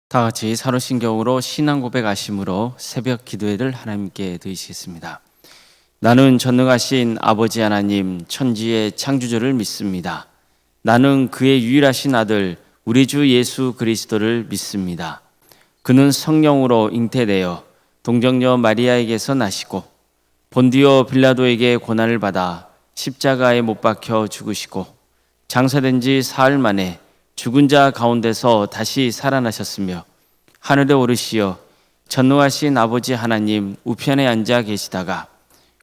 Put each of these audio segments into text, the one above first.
다 같이 사도신경으로 신앙 고백하심으로 새벽 기도회를 하나님께 드리시겠습니다. 나는 전능하신 아버지 하나님 천지의 창조주를 믿습니다. 나는 그의 유일하신 아들 우리 주 예수 그리스도를 믿습니다. 그는 성령으로 잉태되어 동정녀 마리아에게서 나시고 본디오 빌라도에게 고난을 받아 십자가에 못 박혀 죽으시고 장사된 지 사흘 만에 죽은 자 가운데서 다시 살아나셨으며 하늘에 오르시어 전능하신 아버지 하나님 우편에 앉아 계시다가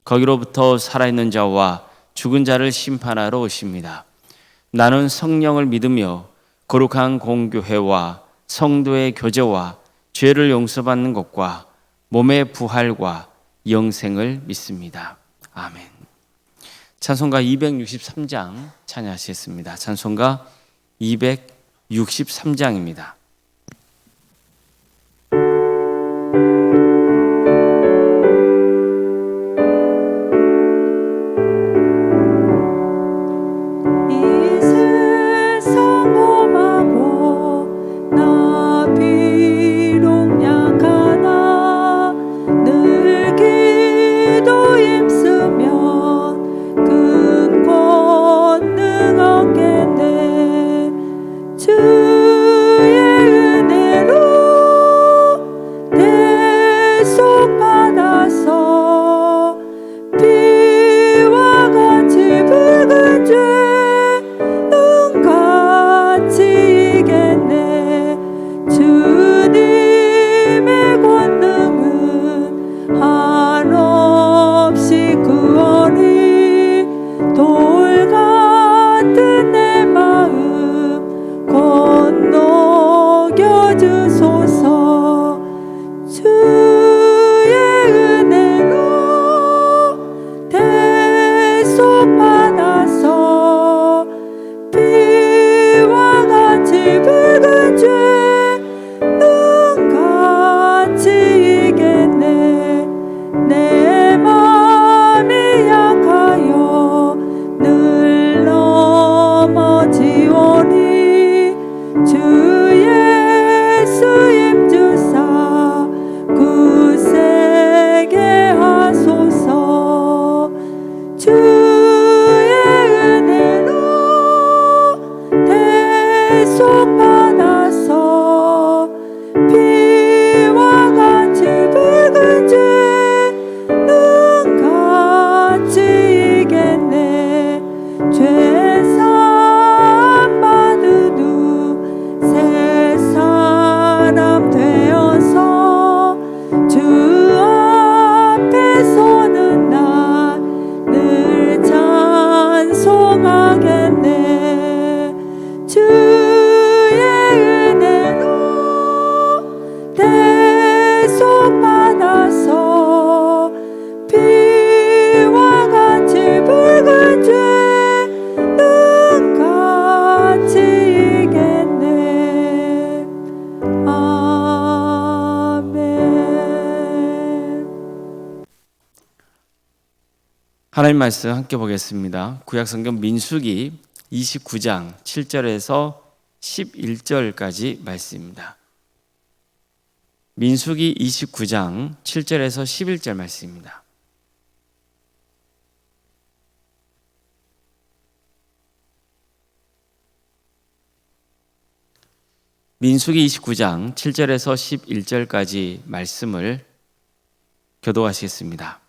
거기로부터 살아있는 자와 죽은 자를 심판하러 오십니다. 나는 성령을 믿으며 거룩한 공교회와 성도의 교제와 죄를 용서받는 것과 몸의 부활과 영생을 믿습니다. 아멘. 찬송가 263장 찬양하시겠습니다. 찬송가 263장입니다. 하나님 말씀 함께 보겠습니다. 구약성경 민수기 29장 7절에서 11절까지 말씀입니다. 민수기 29장 7절에서 11절 말씀입니다. 민수기 29장 7절에서 11절까지 말씀을 교독하시겠습니다.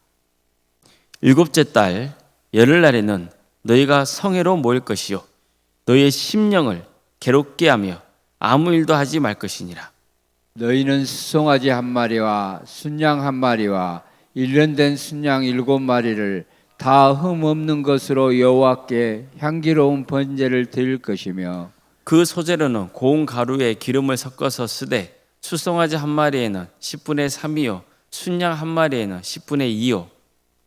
일곱째 달 열흘날에는 너희가 성회로 모일 것이요 너희의 심령을 괴롭게 하며 아무 일도 하지 말 것이니라. 너희는 수송아지 한 마리와 순양 한 마리와 일년된 순양 7마리를 다 흠 없는 것으로 여호와께 향기로운 번제를 드릴 것이며 그 소재로는 고운 가루에 기름을 섞어서 쓰되 수송아지 한 마리에는 10분의 3이요 순양 한 마리에는 10분의 2요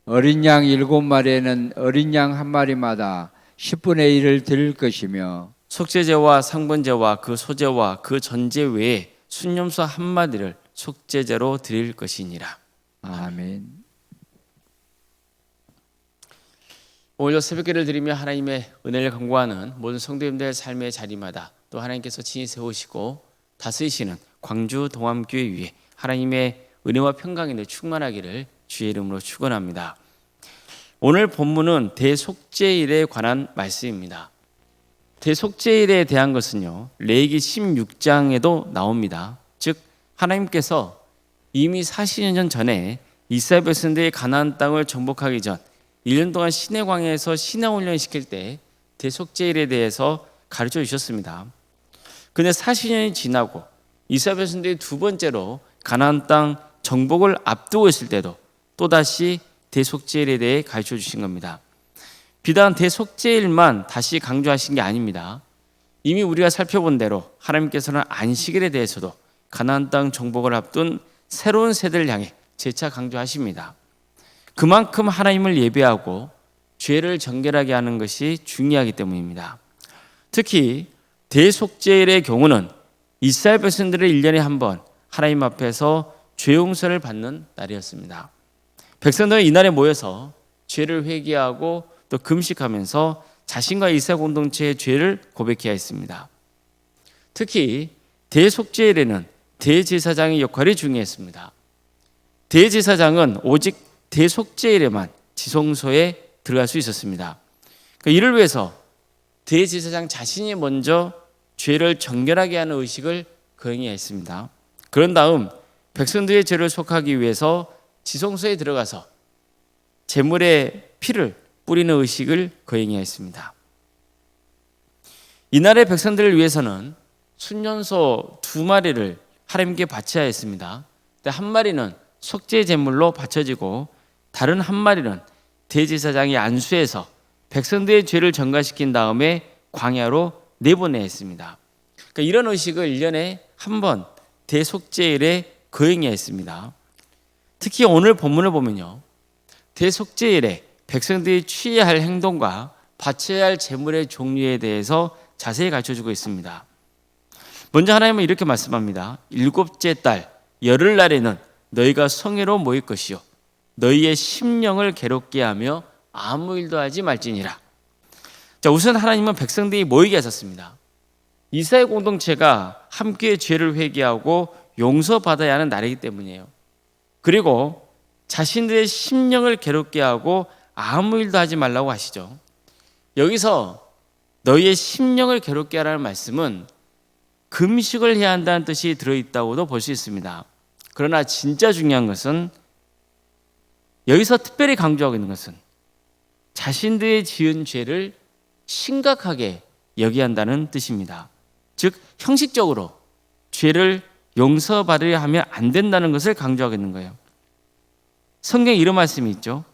어린 양 7마리에는 어린 양 한 마리마다 10분의 1을 드릴 것이며 속죄제와 상번제와 그 소제와 그 전제 외에 순염소 한 마리를 속죄제로 드릴 것이니라. 아멘. 오늘도 새벽기를 드리며 하나님의 은혜를 간구하는 모든 성도님들의 삶의 자리마다 또 하나님께서 친히 세우시고 다스리시는 광주 동암교회 위에 하나님의 은혜와 평강이 충만하기를 주의 이름으로 축원합니다. 오늘 본문은 대속죄일에 관한 말씀입니다. 대속죄일에 대한 것은요, 레위기 16장에도 나옵니다. 즉 하나님께서 이미 40년 전 전에 이스라엘 백성들이 가나안 땅을 정복하기 전 1년 동안 시내 광야에서 신앙 훈련을 시킬 때 대속죄일에 대해서 가르쳐 주셨습니다. 그런데 40년이 지나고 이스라엘 백성들이 두 번째로 가나안 땅 정복을 앞두고 있을 때도 또다시 대속죄일에 대해 가르쳐 주신 겁니다. 비단 대속죄일만 다시 강조하신 게 아닙니다. 이미 우리가 살펴본 대로 하나님께서는 안식일에 대해서도 가나안 땅 정복을 앞둔 새로운 세대를 향해 재차 강조하십니다. 그만큼 하나님을 예배하고 죄를 정결하게 하는 것이 중요하기 때문입니다. 특히 대속죄일의 경우는 이스라엘 백성들의 1년에 한 번 하나님 앞에서 죄 용서를 받는 날이었습니다. 백성들은 이날에 모여서 죄를 회개하고 또 금식하면서 자신과 이스라엘 공동체의 죄를 고백해야 했습니다. 특히 대속죄일에는 대제사장의 역할이 중요했습니다. 대제사장은 오직 대속죄일에만 지성소에 들어갈 수 있었습니다. 이를 위해서 대제사장 자신이 먼저 죄를 정결하게 하는 의식을 거행해야 했습니다. 그런 다음 백성들의 죄를 속하기 위해서 지성소에 들어가서 제물의 피를 뿌리는 의식을 거행해야 했습니다. 이날의 백성들을 위해서는 순년소 2마리를 하나님께 바쳐야 했습니다. 한 마리는 속죄 제물로 바쳐지고 다른 한 마리는 대제사장이 안수해서 백성들의 죄를 전가시킨 다음에 광야로 내보내야 했습니다. 이런 의식을 1년에 한 번 대속죄일에 거행해야 했습니다. 특히 오늘 본문을 보면요, 대속죄일에 백성들이 취해야 할 행동과 바쳐야 할 제물의 종류에 대해서 자세히 가르쳐주고 있습니다. 먼저 하나님은 이렇게 말씀합니다. 7째 달 열흘날에는 너희가 성회로 모일 것이요 너희의 심령을 괴롭게 하며 아무 일도 하지 말지니라. 자, 우선 하나님은 백성들이 모이게 하셨습니다. 이스라엘 공동체가 함께 죄를 회개하고 용서받아야 하는 날이기 때문이에요. 그리고 자신들의 심령을 괴롭게 하고 아무 일도 하지 말라고 하시죠. 여기서 너희의 심령을 괴롭게 하라는 말씀은 금식을 해야 한다는 뜻이 들어있다고도 볼 수 있습니다. 그러나 진짜 중요한 것은 여기서 특별히 강조하고 있는 것은 자신들이 지은 죄를 심각하게 여겨야 한다는 뜻입니다. 즉 형식적으로 죄를 용서받으려 하면 안 된다는 것을 강조하고 있는 거예요. 성경에 이런 말씀이 있죠.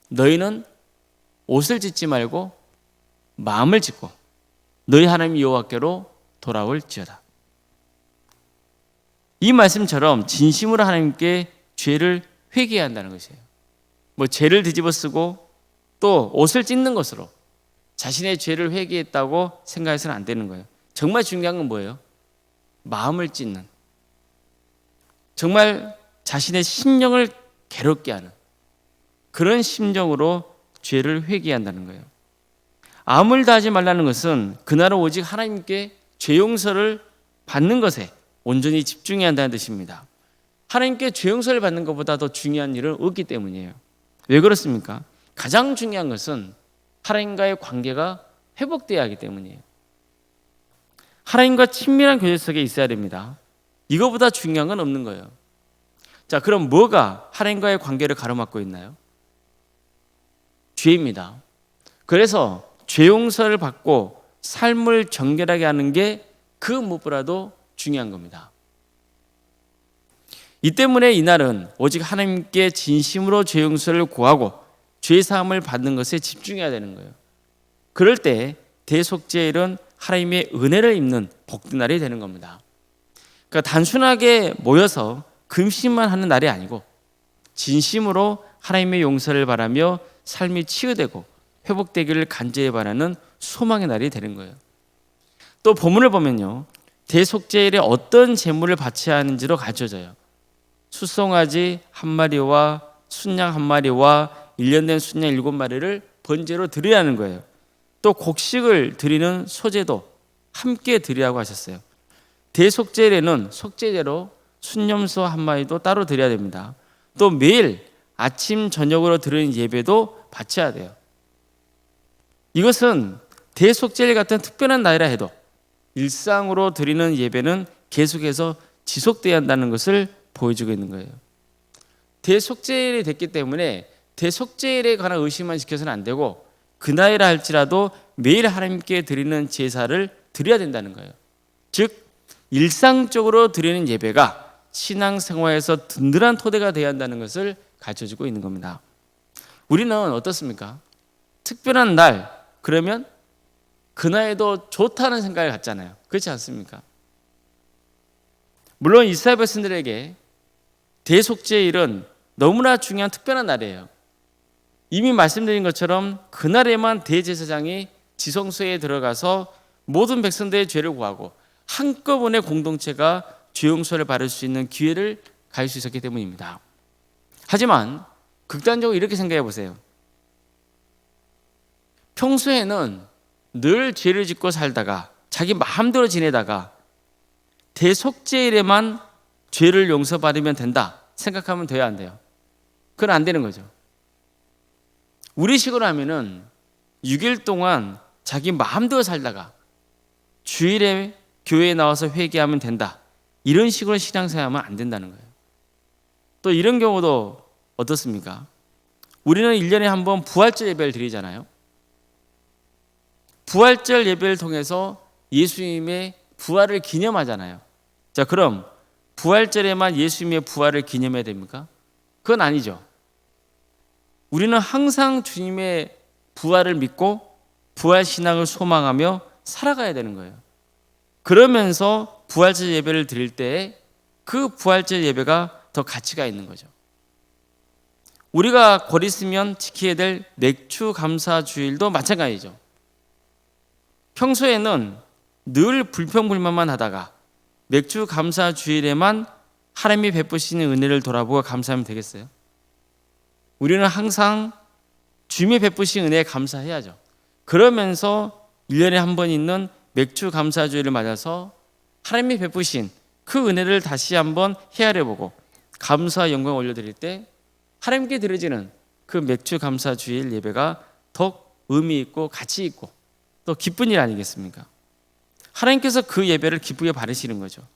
너희는 옷을 찢지 말고 마음을 찢고 너희 하나님 여호와께로 돌아올지어다. 이 말씀처럼 진심으로 하나님께 죄를 회개해야 한다는 것이에요. 죄를 뒤집어 쓰고 또 옷을 찢는 것으로 자신의 죄를 회개했다고 생각해서는 안 되는 거예요. 정말 중요한 건 뭐예요? 마음을 찢는, 정말 자신의 심령을 괴롭게 하는 그런 심정으로 죄를 회개한다는 거예요. 아무 일도 하지 말라는 것은 그날은 오직 하나님께 죄 용서를 받는 것에 온전히 집중해야 한다는 뜻입니다. 하나님께 죄 용서를 받는 것보다 더 중요한 일은 없기 때문이에요. 왜 그렇습니까? 가장 중요한 것은 하나님과의 관계가 회복되어야 하기 때문이에요. 하나님과 친밀한 교제 속에 있어야 됩니다. 이거보다 중요한 건 없는 거예요. 자, 그럼 뭐가 하나님과의 관계를 가로막고 있나요? 죄입니다. 그래서 죄 용서를 받고 삶을 정결하게 하는 게 그 무엇보다도 중요한 겁니다. 이 때문에 이날은 오직 하나님께 진심으로 죄 용서를 구하고 죄 사함을 받는 것에 집중해야 되는 거예요. 그럴 때 대속죄일은 하나님의 은혜를 입는 복된 날이 되는 겁니다. 그러니까 단순하게 모여서 금식만 하는 날이 아니고 진심으로 하나님의 용서를 바라며 삶이 치유되고 회복되기를 간절히 바라는 소망의 날이 되는 거예요. 또 본문을 보면요, 대속죄일에 어떤 제물을 바쳐야 하는지로 가르쳐져요. 수송아지 1마리와 순양 1마리와 1년 된 순양 7마리를 번제로 드려야 하는 거예요. 또 곡식을 드리는 소제도 함께 드리라고 하셨어요. 대속죄일에는 속죄제로 순념소 한 마리도 따로 드려야 됩니다. 또 매일 아침 저녁으로 드리는 예배도 바쳐야 돼요. 이것은 대속죄일 같은 특별한 날이라 해도 일상으로 드리는 예배는 계속해서 지속돼야 한다는 것을 보여주고 있는 거예요. 대속죄일이 됐기 때문에 대속죄일에 관한 의식만 지켜서는 안 되고 그날이라 할지라도 매일 하나님께 드리는 제사를 드려야 된다는 거예요. 즉 일상적으로 드리는 예배가 신앙생활에서 든든한 토대가 되어야 한다는 것을 가르쳐주고 있는 겁니다. 우리는 어떻습니까? 특별한 날 그러면 그날에도 좋다는 생각을 갖잖아요. 그렇지 않습니까? 물론 이스라엘 백성들에게 대속죄일은 너무나 중요한 특별한 날이에요. 이미 말씀드린 것처럼 그날에만 대제사장이 지성소에 들어가서 모든 백성들의 죄를 구하고 한꺼번에 공동체가 죄 용서를 받을 수 있는 기회를 가질 수 있었기 때문입니다. 하지만 극단적으로 이렇게 생각해 보세요. 평소에는 늘 죄를 짓고 살다가 자기 마음대로 지내다가 대속죄일에만 죄를 용서받으면 된다 생각하면 돼야 안 돼요? 그건 안 되는 거죠. 우리식으로 하면은 6일 동안 자기 마음대로 살다가 주일에 교회에 나와서 회개하면 된다. 이런 식으로 신앙생활하면 안 된다는 거예요. 또 이런 경우도 어떻습니까? 우리는 1년에 한 번 부활절 예배를 드리잖아요. 부활절 예배를 통해서 예수님의 부활을 기념하잖아요. 자, 그럼 부활절에만 예수님의 부활을 기념해야 됩니까? 그건 아니죠. 우리는 항상 주님의 부활을 믿고 부활 신앙을 소망하며 살아가야 되는 거예요. 그러면서 부활절 예배를 드릴 때 그 부활절 예배가 더 가치가 있는 거죠. 우리가 곧 있으면 지켜야 될 맥주 감사 주일도 마찬가지죠. 평소에는 늘 불평불만만 하다가 맥주 감사 주일에만 하나님이 베푸시는 은혜를 돌아보고 감사하면 되겠어요? 우리는 항상 주님이 베푸신 은혜에 감사해야죠. 그러면서 1년에 한 번 있는 맥주 감사 주일을 맞아서 하나님이 베푸신 그 은혜를 다시 한번 헤아려보고 감사와 영광을 올려드릴 때 하나님께 드려지는 그 맥주 감사 주일 예배가 더 의미 있고 가치 있고 또 기쁜 일 아니겠습니까? 하나님께서 그 예배를 기쁘게 받으시는 거죠.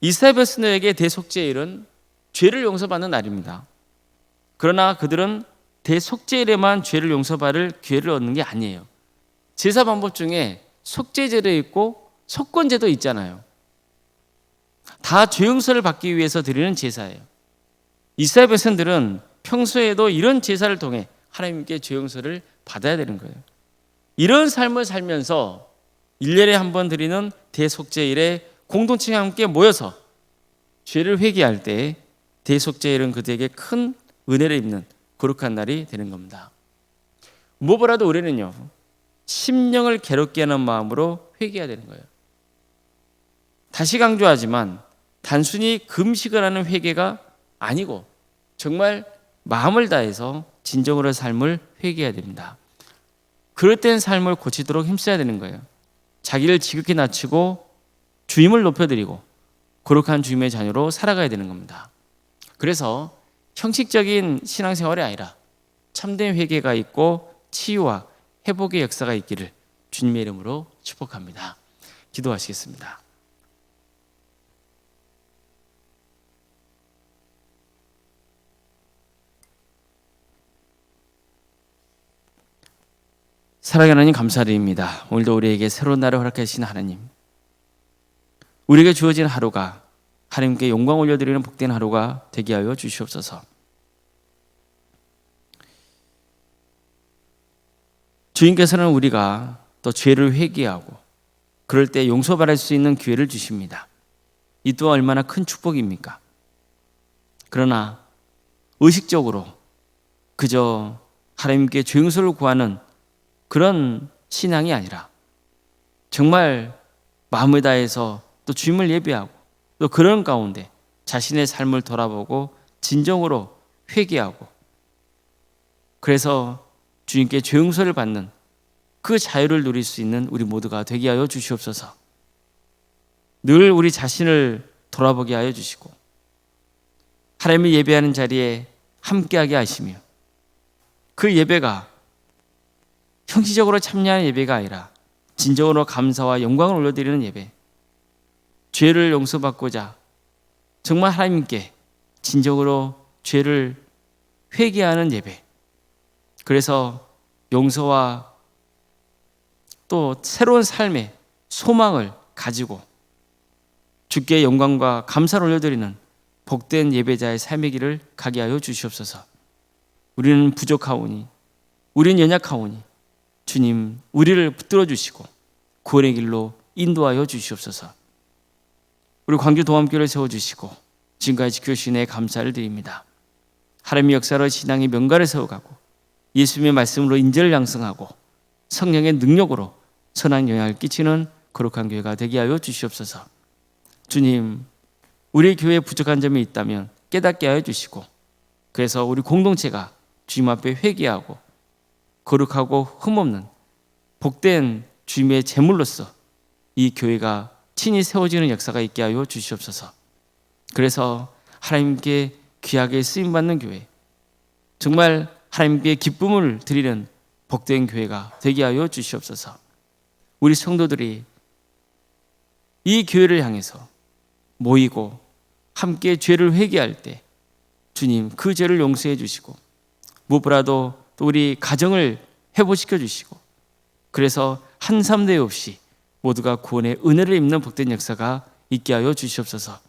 이스라엘 백성들에게 대속죄일은 죄를 용서받는 날입니다. 그러나 그들은 대속죄일에만 죄를 용서받을 기회를 얻는 게 아니에요. 제사 방법 중에 속죄제도 있고 속건제도 있잖아요. 다 죄 용서를 받기 위해서 드리는 제사예요. 이스라엘 백성들은 평소에도 이런 제사를 통해 하나님께 죄 용서를 받아야 되는 거예요. 이런 삶을 살면서 1년에 한 번 드리는 대속죄일에 공동체가 함께 모여서 죄를 회개할 때 대속죄일은 그들에게 큰 은혜를 입는 거룩한 날이 되는 겁니다. 무엇보다도 우리는요, 심령을 괴롭게 하는 마음으로 회개해야 되는 거예요. 다시 강조하지만 단순히 금식을 하는 회개가 아니고 정말 마음을 다해서 진정으로 삶을 회개해야 됩니다. 그럴 땐 삶을 고치도록 힘써야 되는 거예요. 자기를 지극히 낮추고 주임을 높여드리고 거룩한 주님의 자녀로 살아가야 되는 겁니다. 그래서 형식적인 신앙생활이 아니라 참된 회개가 있고 치유와 회복의 역사가 있기를 주님의 이름으로 축복합니다. 기도하시겠습니다. 사랑하는 하나님 감사드립니다. 오늘도 우리에게 새로운 날을 허락해 주신 하나님, 우리에게 주어진 하루가 하나님께 영광 올려드리는 복된 하루가 되게 하여 주시옵소서. 주님께서는 우리가 또 죄를 회개하고 그럴 때 용서받을 수 있는 기회를 주십니다. 이 또한 얼마나 큰 축복입니까? 그러나 의식적으로 그저 하나님께 죄 용서를 구하는 그런 신앙이 아니라 정말 마음을 다해서 또 주님을 예배하고 또 그런 가운데 자신의 삶을 돌아보고 진정으로 회개하고 그래서 주님께 죄 용서를 받는 그 자유를 누릴 수 있는 우리 모두가 되게 하여 주시옵소서. 늘 우리 자신을 돌아보게 하여 주시고 하나님을 예배하는 자리에 함께하게 하시며 그 예배가 형식적으로 참여하는 예배가 아니라 진정으로 감사와 영광을 올려드리는 예배, 죄를 용서받고자 정말 하나님께 진정으로 죄를 회개하는 예배, 그래서 용서와 또 새로운 삶의 소망을 가지고 주께 영광과 감사를 올려드리는 복된 예배자의 삶의 길을 가게 하여 주시옵소서. 우리는 부족하오니, 우리는 연약하오니 주님 우리를 붙들어 주시고 구원의 길로 인도하여 주시옵소서. 우리 광주 동암교회를 세워주시고 지금까지 지켜주신 애 감사를 드립니다. 하나님의 역사로 신앙의 명가를 세워가고 예수님의 말씀으로 인재를 양성하고 성령의 능력으로 선한 영향을 끼치는 거룩한 교회가 되게 하여 주시옵소서. 주님, 우리 교회에 부족한 점이 있다면 깨닫게 하여 주시고 그래서 우리 공동체가 주님 앞에 회개하고 거룩하고 흠없는 복된 주님의 제물로서 이 교회가 친히 세워지는 역사가 있게 하여 주시옵소서. 그래서 하나님께 귀하게 쓰임받는 교회, 정말 하나님께 기쁨을 드리는 복된 교회가 되게 하여 주시옵소서. 우리 성도들이 이 교회를 향해서 모이고 함께 죄를 회개할 때 주님 그 죄를 용서해 주시고 무엇보다도 또 우리 가정을 회복시켜 주시고 그래서 한 삼대 없이 모두가 구원의 은혜를 입는 복된 역사가 있게 하여 주시옵소서.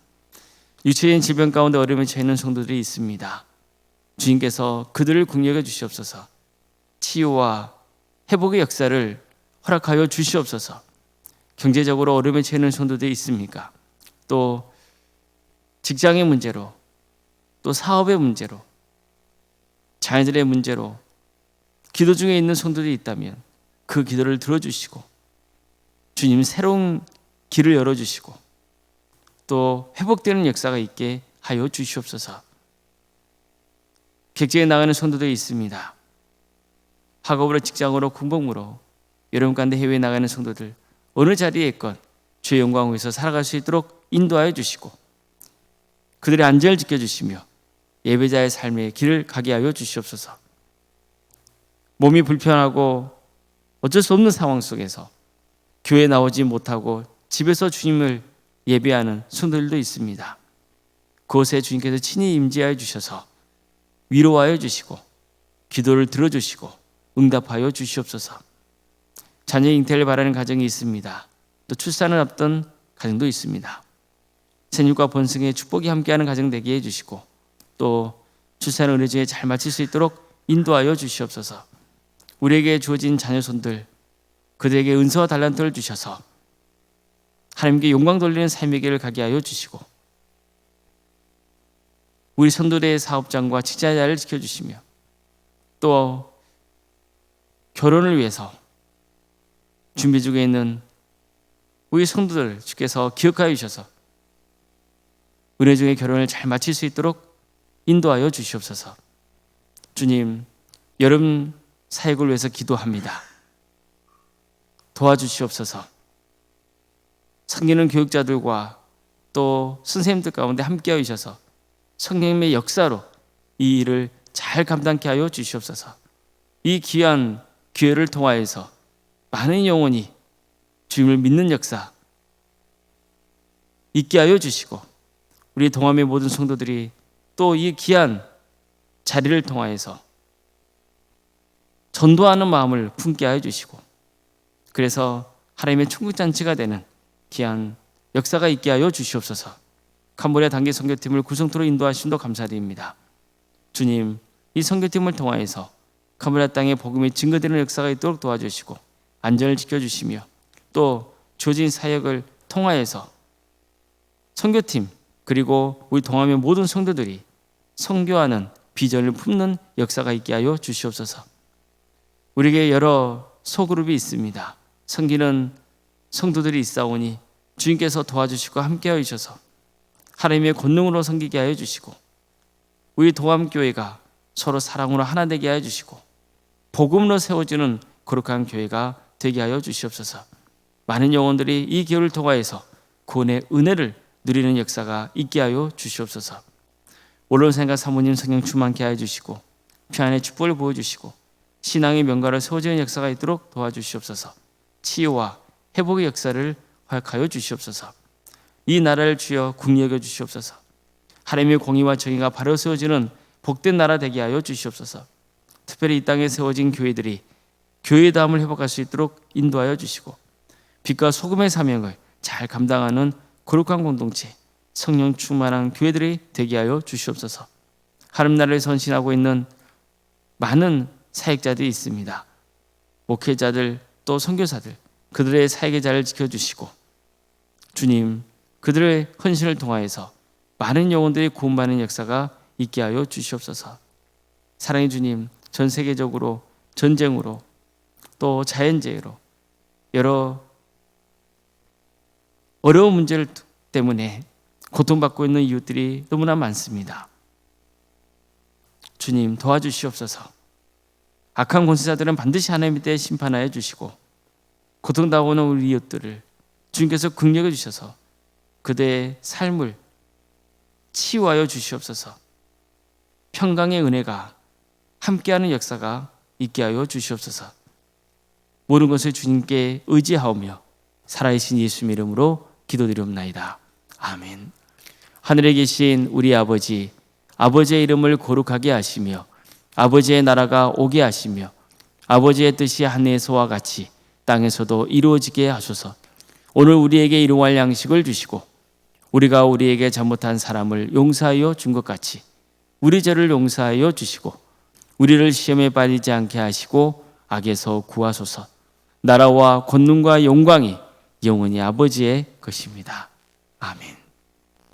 유체인 질병 가운데 어려움에 처해 있는 성도들이 있습니다. 주님께서 그들을 긍휼해 주시옵소서. 치유와 회복의 역사를 허락하여 주시옵소서. 경제적으로 어려움에 처해 있는 성도들이 있습니까? 또 직장의 문제로, 또 사업의 문제로, 자녀들의 문제로 기도 중에 있는 성도들이 있다면 그 기도를 들어주시고 주님 새로운 길을 열어주시고 또 회복되는 역사가 있게 하여 주시옵소서. 객지에 나가는 성도들이 있습니다. 학업으로, 직장으로, 군복무로 여러분 가운데 해외에 나가는 성도들 어느 자리에 있건 주의 영광을 위해서 살아갈 수 있도록 인도하여 주시고 그들의 안전을 지켜주시며 예배자의 삶의 길을 가게 하여 주시옵소서. 몸이 불편하고 어쩔 수 없는 상황 속에서 교회에 나오지 못하고 집에서 주님을 예배하는 성도들도 있습니다. 그곳에 주님께서 친히 임재하여 주셔서 위로하여 주시고 기도를 들어주시고 응답하여 주시옵소서. 자녀 잉태를 바라는 가정이 있습니다. 또 출산을 앞둔 가정도 있습니다. 생육과 번성의 축복이 함께하는 가정 되게 해주시고 또 출산 은혜 중에 잘 마칠 수 있도록 인도하여 주시옵소서. 우리에게 주어진 자녀손들 그들에게 은사와 달란트를 주셔서 하나님께 영광 돌리는 삶의 길을 가게 하여 주시고 우리 성도들의 사업장과 직장자를 지켜주시며 또 결혼을 위해서 준비 중에 있는 우리 성도들 주께서 기억하여 주셔서 은혜 중에 결혼을 잘 마칠 수 있도록 인도하여 주시옵소서. 주님, 여름 사역을 위해서 기도합니다. 도와주시옵소서. 섬기는 교육자들과 또 선생님들 가운데 함께하여 주셔서 성령님의 역사로 이 일을 잘 감당케 하여 주시옵소서. 이 귀한 기회를 통하여서 많은 영혼이 주님을 믿는 역사 있게 하여 주시고 우리 동암의 모든 성도들이 또 이 귀한 자리를 통하여서 전도하는 마음을 품게 하여 주시고 그래서 하나님의 천국잔치가 되는 귀한 역사가 있게 하여 주시옵소서. 캄보디아 단기 선교팀을 구성토로 인도하심도 감사드립니다. 주님, 이 선교팀을 통하여서 캄보디아 땅에 복음이 증거되는 역사가 있도록 도와주시고 안전을 지켜주시며 또 주어진 사역을 통하여서 선교팀 그리고 우리 동암의 모든 성도들이 선교하는 비전을 품는 역사가 있게 하여 주시옵소서. 우리에게 여러 소그룹이 있습니다. 섬기는 성도들이 있사오니 주님께서 도와주시고 함께하여 주셔서 하나님의 권능으로 섬기게 하여 주시고 우리 동암교회가 서로 사랑으로 하나 되게 하여 주시고 복음으로 세워지는 거룩한 교회가 되게 하여 주시옵소서. 많은 영혼들이 이 교회를 통하여서 구원의 은혜를 누리는 역사가 있게 하여 주시옵소서. 원로생과 사모님 성령 충만케 하여 주시고 평안의 축복을 보여주시고 신앙의 명가를 세워지는 역사가 있도록 도와주시옵소서. 치유와 회복의 역사를 허락하여 주시옵소서. 이 나라를 주여 국리 여겨 주시옵소서. 하나님의 공의와 정의가 바로 세워지는 복된 나라 되게 하여 주시옵소서. 특별히 이 땅에 세워진 교회들이 교회의 다음을 회복할 수 있도록 인도하여 주시고 빛과 소금의 사명을 잘 감당하는 거룩한 공동체, 성령 충만한 교회들이 되게 하여 주시옵소서. 하나님 나라를 선신하고 있는 많은 사역자들이 있습니다. 목회자들 또 선교사들, 그들의 사역의 자를 지켜주시고 주님, 그들의 헌신을 통하여서 많은 영혼들이 구원받는 역사가 있게 하여 주시옵소서. 사랑의 주님, 전 세계적으로 전쟁으로 또 자연재해로 여러 어려운 문제를 때문에 고통받고 있는 이웃들이 너무나 많습니다. 주님, 도와주시옵소서. 악한 권세자들은 반드시 하나님의 때에 심판하여 주시고 고통당하는 우리 이웃들을 주님께서 긍휼해 주셔서 그들의 삶을 치유하여 주시옵소서. 평강의 은혜가 함께하는 역사가 있게 하여 주시옵소서. 모든 것을 주님께 의지하오며 살아계신 예수님 이름으로 기도드리옵나이다. 아멘. 하늘에 계신 우리 아버지, 아버지의 이름을 거룩하게 하시며 아버지의 나라가 오게 하시며 아버지의 뜻이 하늘에서와 같이 땅에서도 이루어지게 하소서. 오늘 우리에게 일용할 양식을 주시고 우리가 우리에게 잘못한 사람을 용서하여 준 것 같이 우리 죄를 용서하여 주시고 우리를 시험에 빠지지 않게 하시고 악에서 구하소서. 나라와 권능과 영광이 영원히 아버지의 것입니다. 아멘.